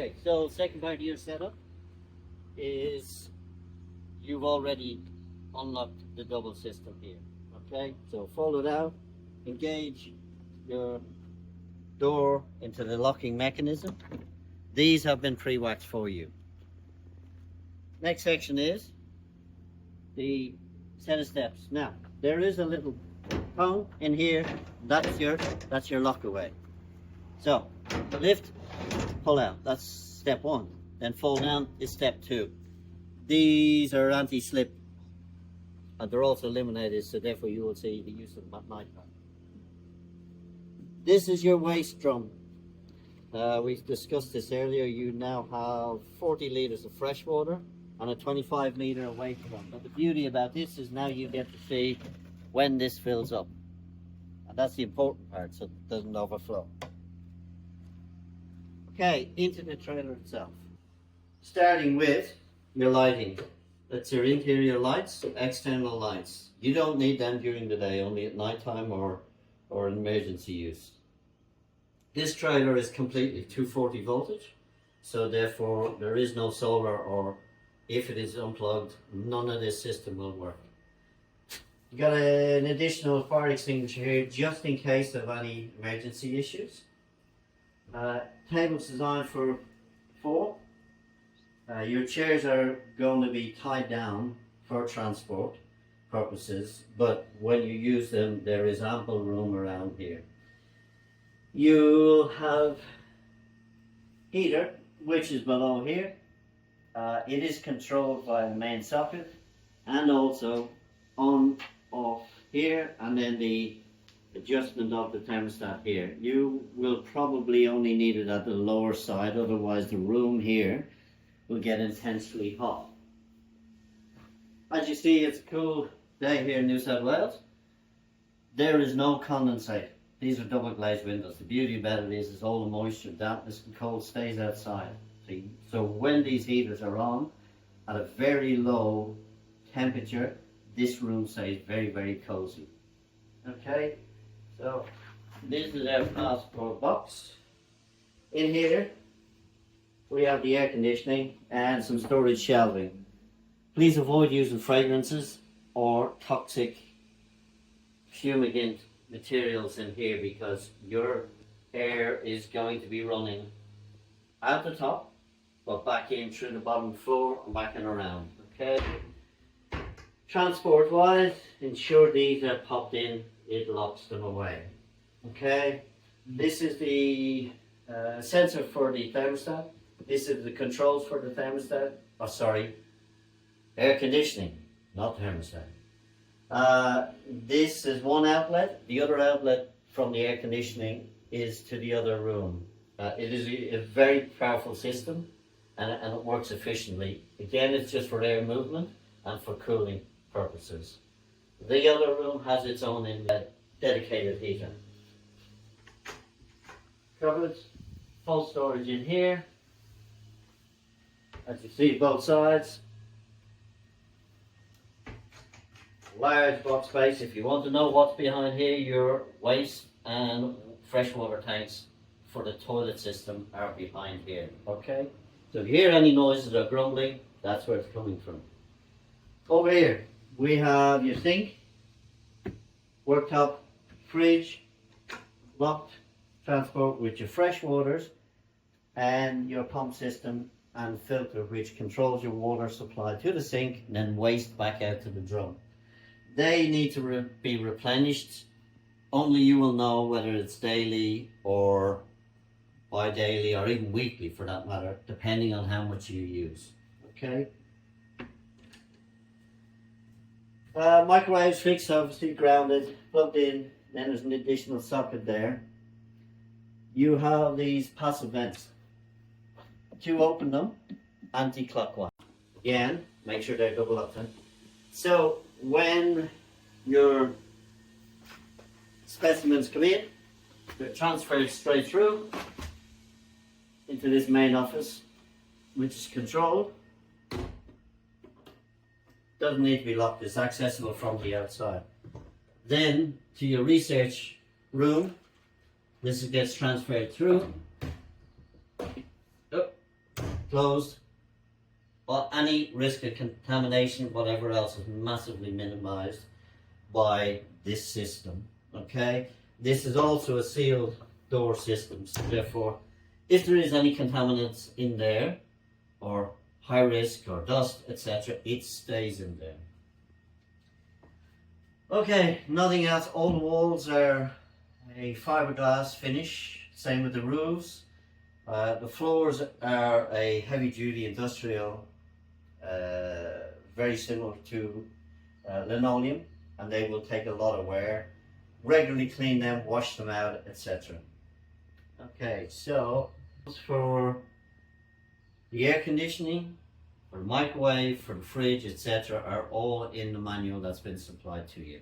Okay, so second part of your setup is you've already unlocked the double system here. Okay, so fold it out, engage your door into the locking mechanism. These have been pre-waxed for you. Next section is the set of steps. Now, there is a little tongue in here. That's your lock away. So, lift, pull out. That's step one. Then fold down is step two. These are anti-slip, and they're also eliminated, so therefore you will see the use of them at night time. This is your waste drum. We discussed this earlier. You now have 40 litres of fresh water and a 25 litre waste drum. But the beauty about this is now you get to see when this fills up. And that's the important part, so it doesn't overflow. Okay, into the trailer itself. Starting with your lighting. That's your interior lights, external lights. You don't need them during the day, only at night time or emergency use. This trailer is completely 240 voltage, so therefore there is no solar, or if it is unplugged, none of this system will work. You got an additional fire extinguisher here just in case of any emergency issues. Tables designed for 4. Your chairs are going to be tied down for transport purposes, but when you use them there is ample room around here. You'll have heater, which is below here. It is controlled by the main socket and also on, off here, and then the adjustment of the thermostat here. You will probably only need it at the lower side, otherwise the room here will get intensely hot. As you see, it's a cool day here in New South Wales. There is no condensate. These are double glazed windows. The beauty about it is all the moisture, dampness and cold stays outside. So when these heaters are on at a very low temperature, this room stays very, very cozy. Okay, so this is our passport box. In here we have the air conditioning and some storage shelving. Please avoid using fragrances or toxic fumigant materials in here, because your air is going to be running out the top but back in through the bottom floor and back and around. Okay, transport wise, ensure these are popped in, it locks them away. Okay, this is the sensor for the thermostat. This is the controls for the thermostat. Oh, sorry, air conditioning, not thermostat. This is one outlet. The other outlet from the air conditioning is to the other room. It is a very powerful system, and it works efficiently. Again, it's just for air movement and for cooling purposes. The other room has its own dedicated heater. Cupboards, full storage in here. As you see, both sides. Large box space. If you want to know what's behind here, your waste and freshwater tanks for the toilet system are behind here. Okay, so if you hear any noises or grumbling, that's where it's coming from. Over here we have your sink, worktop, fridge, locked transport with your fresh waters, and your pump system and filter, which controls your water supply to the sink and then waste back out to the drum. They need to be replenished. Only you will know whether it's daily or bi-daily or even weekly for that matter, depending on how much you use. Okay. Microwaves fixed, obviously grounded, plugged in, then there's an additional socket there. You have these passive vents. To open them, anti-clockwise. Again, make sure they're double up then. So when your specimens come in, they're transferred straight through into this main office, which is controlled. Doesn't need to be locked, it's accessible from the outside. Then to your research room, this gets transferred through. Oh, closed. But any risk of contamination, whatever else, is massively minimized by this system. Okay, this is also a sealed door system, so therefore if there is any contaminants in there or high risk or dust, etc., it stays in there. Okay, nothing else. All the walls are a fiberglass finish, same with the roofs. The floors are a heavy duty industrial, very similar to linoleum, and they will take a lot of wear. Regularly clean them, wash them out, etc. Okay, so for the air conditioning, for the microwave, for the fridge, etc., are all in the manual that's been supplied to you.